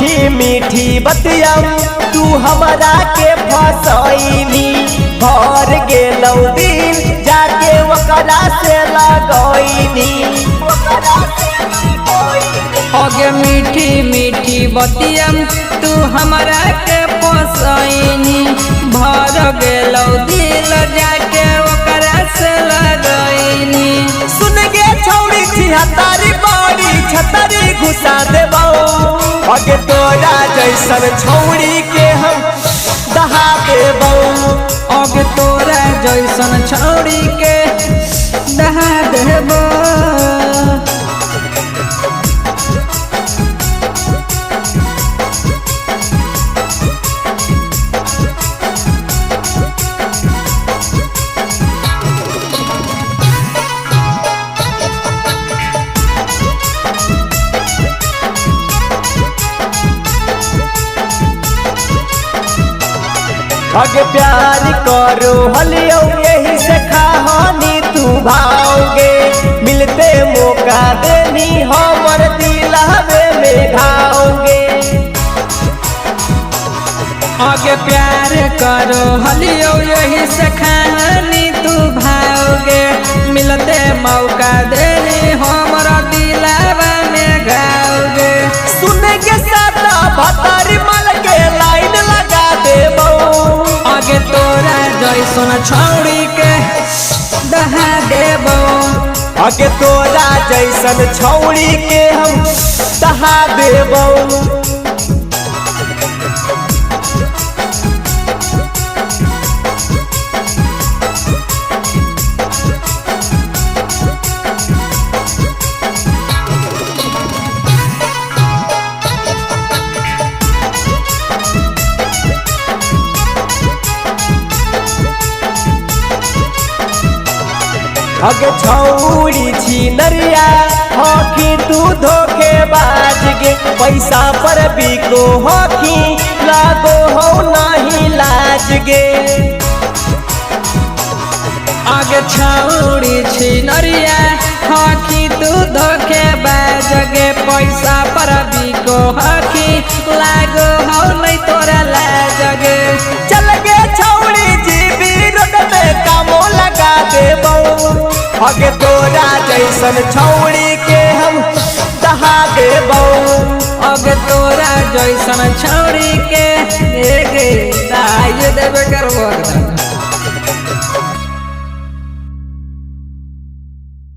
मीठी मीठी बतिया तू हमरा के फसैनी भर गेलौ दिल जाके ओकरा से लगैनी अगे मीठी मीठी बतिया तू हमरा के फसैनी भर गेलौ दिल जाके ओकरा से लगैनी सुन गे छौड़ी छिहत्तरी बड़ी छतरी घुसा देबौ अगे तोरा जैसन छौड़ी के हम दहा देबौ अगे तोरा जैसन छौड़ी के दहा देबौ अगे प्यार करो हलियो यही से कहानी तू भाओगे मिलते मौका देनी हमर दिलवे में घाओगे आगे प्यार करो हलियो यही से कहानी तू भाओगे मिलते मौका देनी हमर दिलवा में घाओगे सुन के सादा भतारी मल के लाइन लगा देबो आगे तोरा जैसन छौड़ी के दहा देबो आगे तोरा जैसन छौड़ी के हम दहा देबो अगे छौड़ी छी नरिया हॉकी तू धोखेबाज गे पैसा पर बिको हॉकी लागो हो नहीं लाज गे आगे छौड़ी छी नरिया हॉकी तू धोखेबाज गे पैसा पर बिको हॉकी लागो हो नहीं तोरा लाज गे चल गे छौड़ी जीबी रोड में कामो लगा देबो अगे तोरा जैसन छौड़ी के हम दहा देबो अगे तोरा जैसन छौड़ी के दाय देबे करबो।